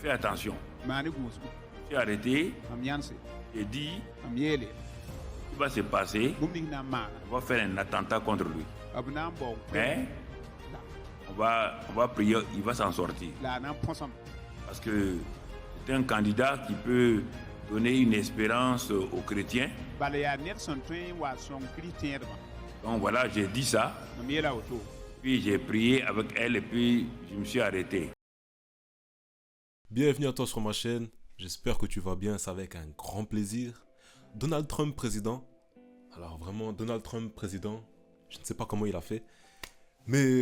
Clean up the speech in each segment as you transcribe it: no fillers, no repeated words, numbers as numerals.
fais attention. Tu es arrêté, et dit, il va se passer, on va faire un attentat contre lui. Mais on va prier, il va s'en sortir. Parce que c'est un candidat qui peut donner une espérance aux chrétiens. Donc voilà, j'ai dit ça. Puis j'ai prié avec elle et puis je me suis arrêté. Bienvenue à toi sur ma chaîne. J'espère que tu vas bien, c'est avec un grand plaisir. Donald Trump président. Alors vraiment, Donald Trump président, je ne sais pas comment il a fait. Mais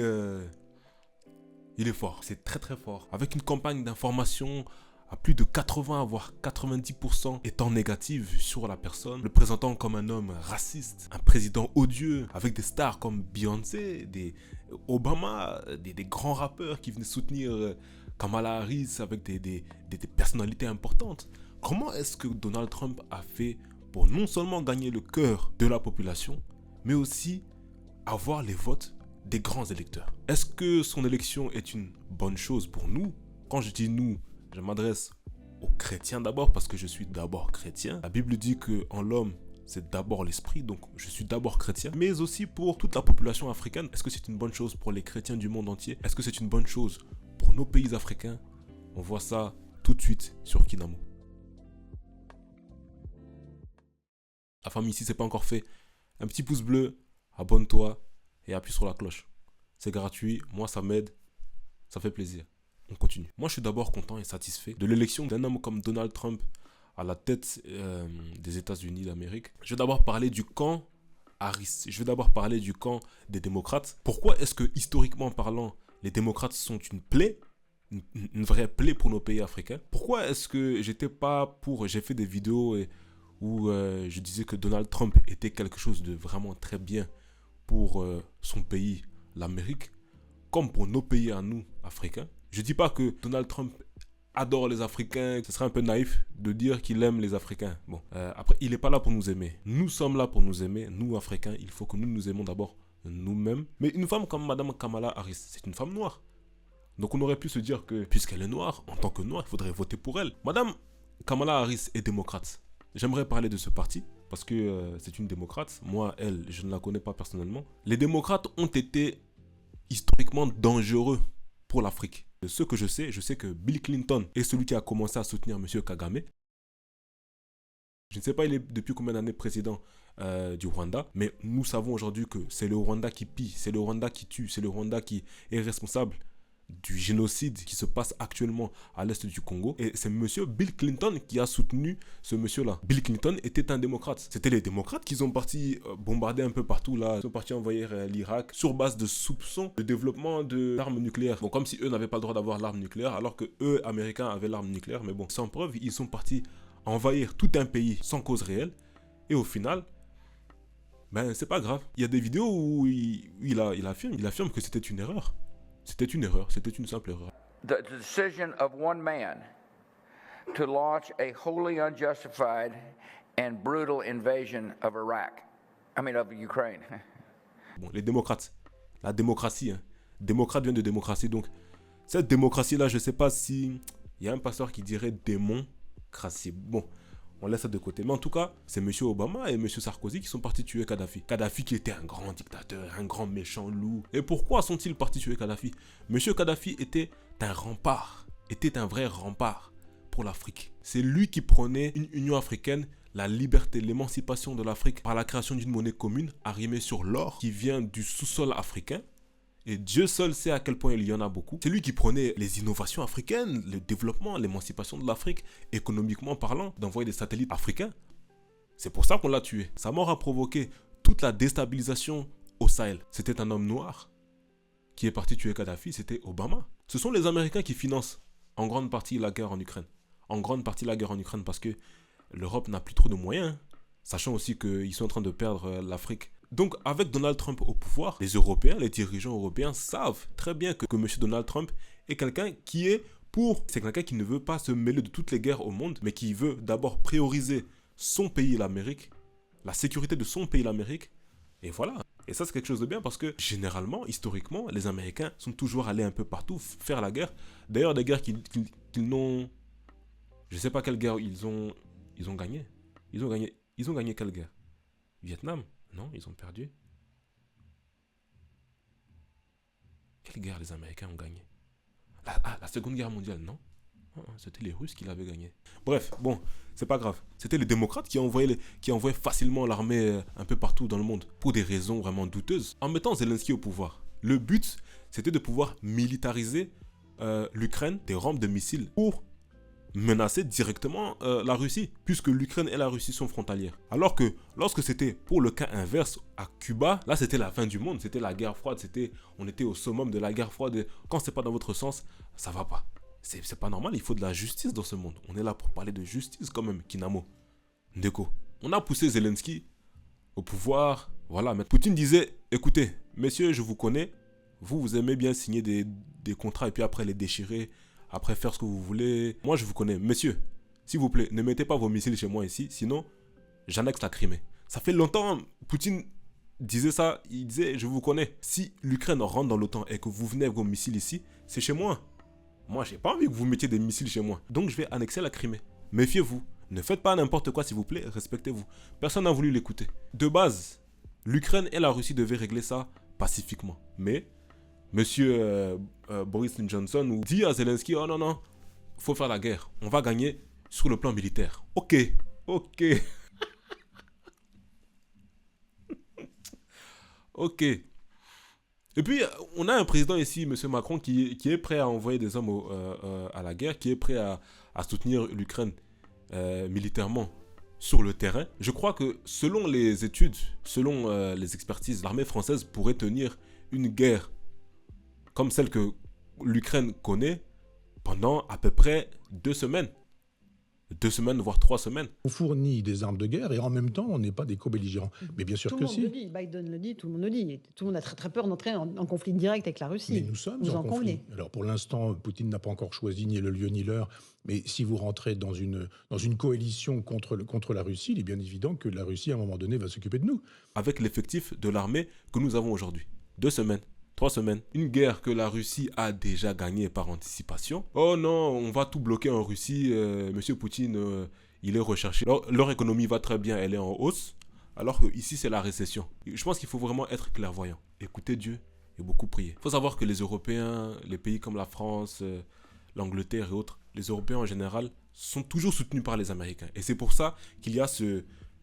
il est fort, c'est très très fort. Avec une campagne d'information à plus de 80 voire 90% étant négative sur la personne, le présentant comme un homme raciste, un président odieux, avec des stars comme Beyoncé, des Obama, des grands rappeurs qui venaient soutenir Kamala Harris avec des personnalités importantes. Comment est-ce que Donald Trump a fait pour non seulement gagner le cœur de la population, mais aussi avoir les votes des grands électeurs? Est-ce que son élection est une bonne chose pour nous? Quand je dis nous, je m'adresse aux chrétiens d'abord parce que je suis d'abord chrétien. La Bible dit qu'en l'homme, c'est d'abord l'esprit, donc je suis d'abord chrétien. Mais aussi pour toute la population africaine. Est-ce que c'est une bonne chose pour les chrétiens du monde entier? Est-ce que c'est une bonne chose pour nos pays africains? On voit ça tout de suite sur Kinamo. La famille, si ce n'est pas encore fait, un petit pouce bleu, abonne-toi et appuie sur la cloche. C'est gratuit, moi ça m'aide, ça fait plaisir. On continue. Moi, je suis d'abord content et satisfait de l'élection d'un homme comme Donald Trump à la tête des États-Unis d'Amérique. Je vais d'abord parler du camp Harris. Je vais d'abord parler du camp des démocrates. Pourquoi est-ce que, historiquement parlant, les démocrates sont une plaie, une vraie plaie pour nos pays africains? Pourquoi est-ce que j'étais pas pour... J'ai fait des vidéos où je disais que Donald Trump était quelque chose de vraiment très bien pour son pays, l'Amérique, comme pour nos pays à nous, Africains. Je ne dis pas que Donald Trump adore les Africains. Ce serait un peu naïf de dire qu'il aime les Africains. Bon, après, il n'est pas là pour nous aimer. Nous sommes là pour nous aimer. Nous, Africains, il faut que nous nous aimons d'abord nous-mêmes. Mais une femme comme Madame Kamala Harris, c'est une femme noire. Donc on aurait pu se dire que, puisqu'elle est noire, en tant que noire, il faudrait voter pour elle. Madame Kamala Harris est démocrate. J'aimerais parler de ce parti, parce que c'est une démocrate. Moi, elle, je ne la connais pas personnellement. Les démocrates ont été historiquement dangereux pour l'Afrique. De ce que je sais que Bill Clinton est celui qui a commencé à soutenir M. Kagame. Je ne sais pas il est depuis combien d'années président du Rwanda, mais nous savons aujourd'hui que c'est le Rwanda qui pille, c'est le Rwanda qui tue, c'est le Rwanda qui est responsable du génocide qui se passe actuellement à l'est du Congo. Et c'est M. Bill Clinton qui a soutenu ce monsieur-là. Bill Clinton était un démocrate. C'était les démocrates qui sont partis bombarder un peu partout là. Ils sont partis envahir l'Irak sur base de soupçons de développement d'armes nucléaires. Bon, comme si eux n'avaient pas le droit d'avoir l'arme nucléaire, alors que eux, Américains, avaient l'arme nucléaire. Mais bon, sans preuve, ils sont partis envahir tout un pays sans cause réelle. Et au final, ben c'est pas grave. Il y a des vidéos où il affirme que c'était une erreur. C'était une erreur, c'était une simple erreur. The decision of one man to launch a wholly unjustified and brutal invasion of Ukraine. Bon, les démocrates, la démocratie, hein. Démocrate vient de démocratie, donc cette démocratie-là, je ne sais pas si il y a un pasteur qui dirait démocratie. Bon, on laisse ça de côté. Mais en tout cas, c'est M. Obama et M. Sarkozy qui sont partis tuer Kadhafi. Kadhafi qui était un grand dictateur, un grand méchant loup. Et pourquoi sont-ils partis tuer Kadhafi? M. Kadhafi était un rempart, était un vrai rempart pour l'Afrique. C'est lui qui prenait une Union africaine, la liberté, l'émancipation de l'Afrique par la création d'une monnaie commune arrimée sur l'or qui vient du sous-sol africain. Et Dieu seul sait à quel point il y en a beaucoup. C'est lui qui prenait les innovations africaines, le développement, l'émancipation de l'Afrique, économiquement parlant, d'envoyer des satellites africains. C'est pour ça qu'on l'a tué. Sa mort a provoqué toute la déstabilisation au Sahel. C'était un homme noir qui est parti tuer Kadhafi, c'était Obama. Ce sont les Américains qui financent en grande partie la guerre en Ukraine. En grande partie la guerre en Ukraine parce que l'Europe n'a plus trop de moyens. Sachant aussi qu'ils sont en train de perdre l'Afrique. Donc, avec Donald Trump au pouvoir, les Européens, les dirigeants européens savent très bien que M. Donald Trump est quelqu'un qui est pour... C'est quelqu'un qui ne veut pas se mêler de toutes les guerres au monde, mais qui veut d'abord prioriser son pays, l'Amérique, la sécurité de son pays, l'Amérique, et voilà. Et ça, c'est quelque chose de bien parce que, généralement, historiquement, les Américains sont toujours allés un peu partout faire la guerre. D'ailleurs, des guerres qui qu'ils n'ont... Je ne sais pas quelle guerre ils ont gagné. Ils ont gagné quelle guerre? Vietnam? Non, ils ont perdu. Quelle guerre les Américains ont gagné? La Seconde Guerre mondiale, non? C'était les Russes qui l'avaient gagné. Bref, bon, c'est pas grave. C'était les démocrates qui envoyaient facilement l'armée un peu partout dans le monde pour des raisons vraiment douteuses. En mettant Zelensky au pouvoir, le but, c'était de pouvoir militariser l'Ukraine des rampes de missiles pour menacer directement la Russie, puisque l'Ukraine et la Russie sont frontalières. Alors que lorsque c'était pour le cas inverse à Cuba, là c'était la fin du monde, c'était la guerre froide, on était au summum de la guerre froide. Et quand c'est pas dans votre sens, ça va pas. C'est pas normal, il faut de la justice dans ce monde. On est là pour parler de justice quand même, Kinamo. Ndeko. On a poussé Zelensky au pouvoir, voilà. Mais Poutine disait, écoutez, messieurs, je vous connais, vous aimez bien signer des contrats et puis après les déchirer, après faire ce que vous voulez. Moi, je vous connais. Messieurs, s'il vous plaît, ne mettez pas vos missiles chez moi ici, sinon, j'annexe la Crimée. Ça fait longtemps, Poutine disait ça, il disait, je vous connais. Si l'Ukraine rentre dans l'OTAN et que vous venez avec vos missiles ici, c'est chez moi. Moi, j'ai pas envie que vous mettiez des missiles chez moi. Donc, je vais annexer la Crimée. Méfiez-vous. Ne faites pas n'importe quoi, s'il vous plaît. Respectez-vous. Personne n'a voulu l'écouter. De base, l'Ukraine et la Russie devaient régler ça pacifiquement. Mais Monsieur Boris Johnson dit à Zelensky, oh non, non, faut faire la guerre. On va gagner sur le plan militaire. Ok. Ok. Et puis, on a un président ici, M. Macron, qui est prêt à envoyer des hommes à la guerre, qui est prêt à soutenir l'Ukraine militairement sur le terrain. Je crois que selon les études, selon les expertises, l'armée française pourrait tenir une guerre comme celle que l'Ukraine connaît pendant à peu près 2 semaines. 2 semaines, voire 3 semaines. On fournit des armes de guerre et en même temps, on n'est pas des co-belligérants. Mais bien sûr que si. Tout le monde le dit, Biden le dit, tout le monde le dit. Tout le monde a très très peur d'entrer en conflit direct avec la Russie. Mais nous sommes en conflit. Alors pour l'instant, Poutine n'a pas encore choisi ni le lieu ni l'heure. Mais si vous rentrez dans une coalition contre la Russie, il est bien évident que la Russie, à un moment donné, va s'occuper de nous. Avec l'effectif de l'armée que nous avons aujourd'hui. 2 semaines. 3 semaines. Une guerre que la Russie a déjà gagnée par anticipation. Oh non, on va tout bloquer en Russie. Monsieur Poutine, il est recherché. Leur économie va très bien, elle est en hausse. Alors que ici, c'est la récession. Je pense qu'il faut vraiment être clairvoyant. Écouter Dieu et beaucoup prier. Il faut savoir que les Européens, les pays comme la France, l'Angleterre et autres, les Européens en général, sont toujours soutenus par les Américains. Et c'est pour ça qu'il y a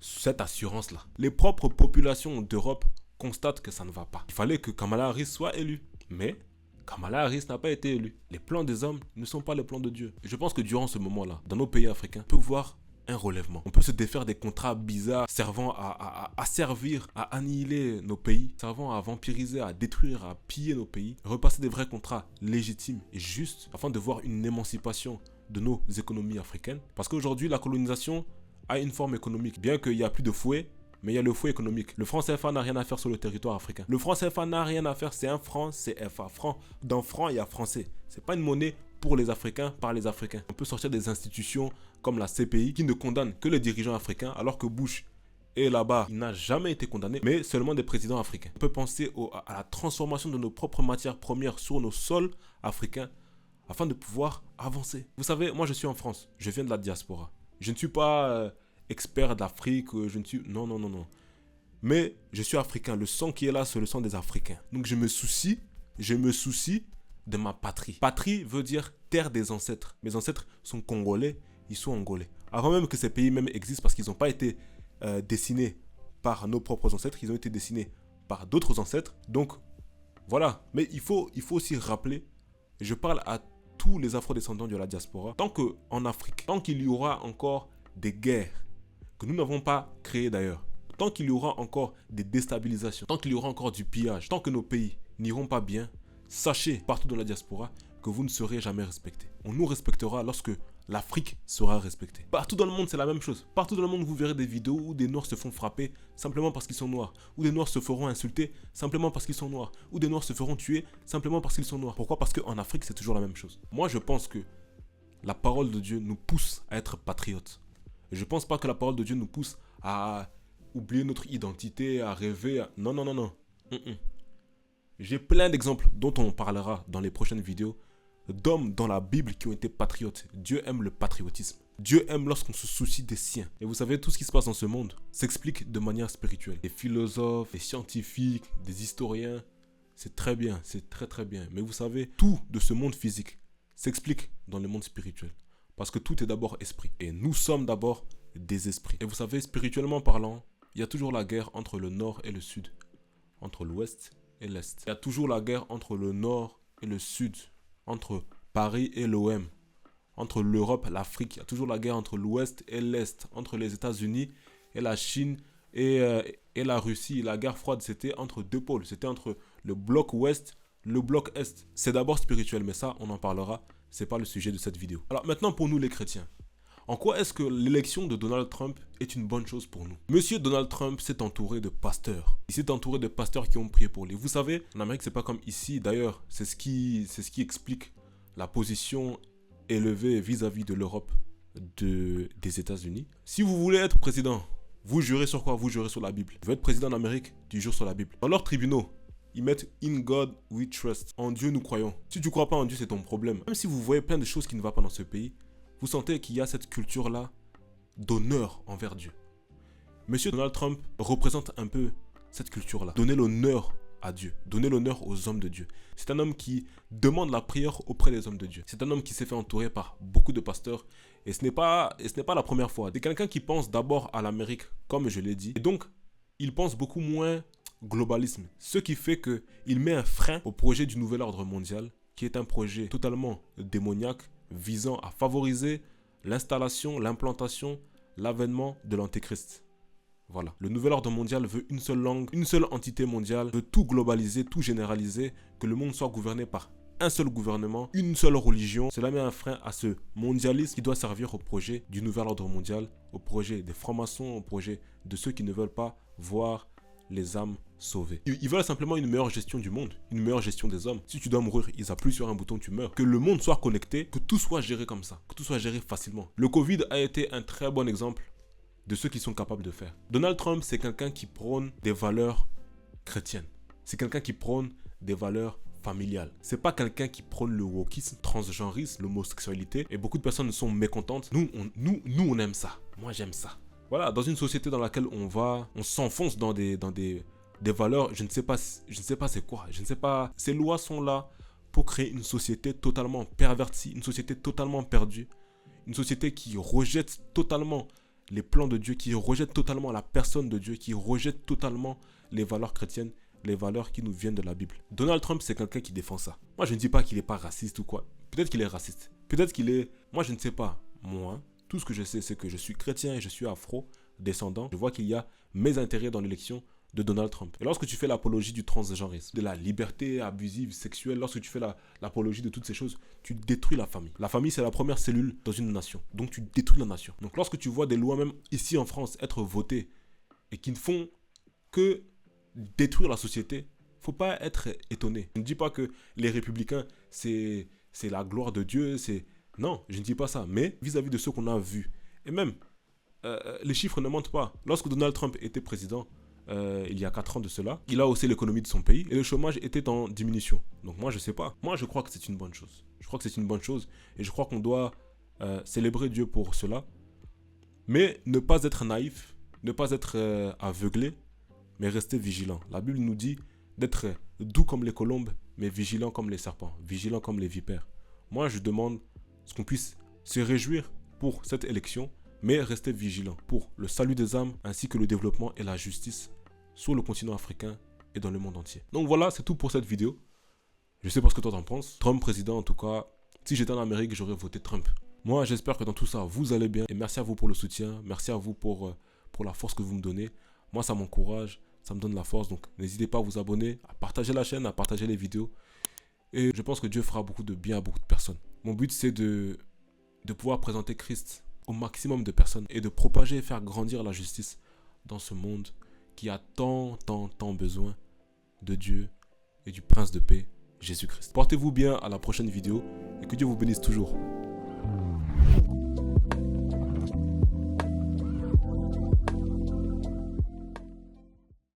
cette assurance-là. Les propres populations d'Europe constate que ça ne va pas. Il fallait que Kamala Harris soit élue. Mais Kamala Harris n'a pas été élue. Les plans des hommes ne sont pas les plans de Dieu. Je pense que durant ce moment-là, dans nos pays africains, on peut voir un relèvement. On peut se défaire des contrats bizarres servant à servir, à annihiler nos pays, servant à vampiriser, à détruire, à piller nos pays. Repasser des vrais contrats légitimes et justes afin de voir une émancipation de nos économies africaines. Parce qu'aujourd'hui, la colonisation a une forme économique. Bien qu'il n'y a plus de fouet, mais il y a le fouet économique. Le franc CFA n'a rien à faire sur le territoire africain. Le franc CFA n'a rien à faire, c'est un franc CFA. Dans franc, il y a français. C'est pas une monnaie pour les Africains, par les Africains. On peut sortir des institutions comme la CPI qui ne condamnent que les dirigeants africains, alors que Bush est là-bas, il n'a jamais été condamné, mais seulement des présidents africains. On peut penser à la transformation de nos propres matières premières sur nos sols africains afin de pouvoir avancer. Vous savez, moi je suis en France, je viens de la diaspora. Je ne suis pas expert d'Afrique, je ne suis... Non. Mais je suis africain, le sang qui est là, c'est le sang des Africains. Donc je me soucie de ma patrie. Patrie veut dire terre des ancêtres. Mes ancêtres sont congolais, ils sont angolais. Avant même que ces pays même existent, parce qu'ils n'ont pas été dessinés par nos propres ancêtres, ils ont été dessinés par d'autres ancêtres. Donc voilà. Mais il faut aussi rappeler, je parle à tous les afro-descendants de la diaspora, tant qu'en Afrique, tant qu'il y aura encore des guerres que nous n'avons pas créées d'ailleurs, tant qu'il y aura encore des déstabilisations, tant qu'il y aura encore du pillage, tant que nos pays n'iront pas bien, sachez partout dans la diaspora que vous ne serez jamais respectés. On nous respectera lorsque l'Afrique sera respectée. Partout dans le monde, c'est la même chose. Partout dans le monde, vous verrez des vidéos où des Noirs se font frapper simplement parce qu'ils sont noirs, où des Noirs se feront insulter simplement parce qu'ils sont noirs, où des Noirs se feront tuer simplement parce qu'ils sont noirs. Pourquoi? Parce qu'en Afrique, c'est toujours la même chose. Moi, je pense que la parole de Dieu nous pousse à être patriotes. Je ne pense pas que la parole de Dieu nous pousse à oublier notre identité, à rêver. Non. J'ai plein d'exemples dont on parlera dans les prochaines vidéos d'hommes dans la Bible qui ont été patriotes. Dieu aime le patriotisme. Dieu aime lorsqu'on se soucie des siens. Et vous savez, tout ce qui se passe dans ce monde s'explique de manière spirituelle. Des philosophes, des scientifiques, des historiens, c'est très bien, c'est très très bien. Mais vous savez, tout de ce monde physique s'explique dans le monde spirituel. Parce que tout est d'abord esprit. Et nous sommes d'abord des esprits. Et vous savez, spirituellement parlant, il y a toujours la guerre entre le nord et le sud. Entre l'ouest et l'est. Il y a toujours la guerre entre le nord et le sud. Entre Paris et l'OM. Entre l'Europe et l'Afrique. Il y a toujours la guerre entre l'ouest et l'est. Entre les États-Unis et la Chine et la Russie. La guerre froide, c'était entre deux pôles. C'était entre le bloc ouest, le bloc est. C'est d'abord spirituel, mais ça, on en parlera. C'est pas le sujet de cette vidéo. Alors maintenant, pour nous les chrétiens. En quoi est-ce que l'élection de Donald Trump est une bonne chose pour nous? Monsieur Donald Trump s'est entouré de pasteurs. Il s'est entouré de pasteurs qui ont prié pour lui. Vous savez, en Amérique, c'est pas comme ici. D'ailleurs, c'est ce qui explique la position élevée vis-à-vis de l'Europe des États-Unis. Si vous voulez être président, vous jurez sur quoi? Vous jurez sur la Bible. Tu veux être président d'Amérique, tu jures sur la Bible. Dans leurs tribunaux, ils mettent « In God we trust ». En Dieu nous croyons. Si tu ne crois pas en Dieu, c'est ton problème. Même si vous voyez plein de choses qui ne vont pas dans ce pays, vous sentez qu'il y a cette culture-là d'honneur envers Dieu. Monsieur Donald Trump représente un peu cette culture-là. Donner l'honneur à Dieu. Donner l'honneur aux hommes de Dieu. C'est un homme qui demande la prière auprès des hommes de Dieu. C'est un homme qui s'est fait entourer par beaucoup de pasteurs. Et ce n'est pas la première fois. C'est quelqu'un qui pense d'abord à l'Amérique, comme je l'ai dit. Et donc, il pense beaucoup moins globalisme. Ce qui fait qu'il met un frein au projet du nouvel ordre mondial, qui est un projet totalement démoniaque, visant à favoriser l'installation, l'implantation, l'avènement de l'antéchrist. Voilà. Le nouvel ordre mondial veut une seule langue, une seule entité mondiale, veut tout globaliser, tout généraliser, que le monde soit gouverné par un seul gouvernement, une seule religion. Cela met un frein à ce mondialisme qui doit servir au projet du nouvel ordre mondial, au projet des francs-maçons, au projet de ceux qui ne veulent pas voir les âmes sauvées. Ils veulent simplement une meilleure gestion du monde, une meilleure gestion des hommes. Si tu dois mourir, ils appuient sur un bouton, tu meurs. Que le monde soit connecté, que tout soit géré comme ça, que tout soit géré facilement. Le Covid a été un très bon exemple de ce qu'ils sont capables de faire. Donald Trump, c'est quelqu'un qui prône des valeurs chrétiennes. C'est quelqu'un qui prône des valeurs familiales. C'est pas quelqu'un qui prône le wokisme, transgenrisme, l'homosexualité. Et beaucoup de personnes sont mécontentes. Nous, on aime ça. Moi, j'aime ça. Voilà, dans une société dans laquelle on s'enfonce dans des valeurs, je ne sais pas c'est quoi, je ne sais pas. Ces lois sont là pour créer une société totalement pervertie, une société totalement perdue, une société qui rejette totalement les plans de Dieu, qui rejette totalement la personne de Dieu, qui rejette totalement les valeurs chrétiennes, les valeurs qui nous viennent de la Bible. Donald Trump, c'est quelqu'un qui défend ça. Moi, je ne dis pas qu'il n'est pas raciste ou quoi. Peut-être qu'il est raciste. Peut-être qu'il est... Moi, je ne sais pas. Moi, tout ce que je sais, c'est que je suis chrétien et je suis afro-descendant. Je vois qu'il y a mes intérêts dans l'élection de Donald Trump. Et lorsque tu fais l'apologie du transgenrisme, de la liberté abusive sexuelle, lorsque tu fais l'apologie de toutes ces choses, tu détruis la famille. La famille, c'est la première cellule dans une nation. Donc tu détruis la nation. Donc lorsque tu vois des lois, même ici en France, être votées et qui ne font que détruire la société, faut pas être étonné. Je ne dis pas que les républicains, c'est la gloire de Dieu, non, je ne dis pas ça. Mais vis-à-vis de ce qu'on a vu, et même, les chiffres ne mentent pas. Lorsque Donald Trump était président, il y a 4 ans de cela, il a haussé l'économie de son pays et le chômage était en diminution. Donc moi, je sais pas. Moi, je crois que c'est une bonne chose. Je crois que c'est une bonne chose et je crois qu'on doit célébrer Dieu pour cela. Mais ne pas être naïf, ne pas être aveuglé, mais rester vigilant. La Bible nous dit d'être doux comme les colombes, mais vigilant comme les serpents, vigilant comme les vipères. Moi, je demande ce qu'on puisse se réjouir pour cette élection, mais rester vigilant pour le salut des âmes ainsi que le développement et la justice sur le continent africain et dans le monde entier. Donc voilà, c'est tout pour cette vidéo. Je sais pas ce que toi t'en penses. Trump président, en tout cas, si j'étais en Amérique, j'aurais voté Trump. Moi, j'espère que dans tout ça, vous allez bien. Et merci à vous pour le soutien. Merci à vous pour la force que vous me donnez. Moi, ça m'encourage, ça me donne la force. Donc, n'hésitez pas à vous abonner, à partager la chaîne, à partager les vidéos. Et je pense que Dieu fera beaucoup de bien à beaucoup de personnes. Mon but, c'est de pouvoir présenter Christ au maximum de personnes et de propager et faire grandir la justice dans ce monde qui a tant besoin de Dieu et du Prince de paix, Jésus-Christ. Portez-vous bien, à la prochaine vidéo et que Dieu vous bénisse toujours.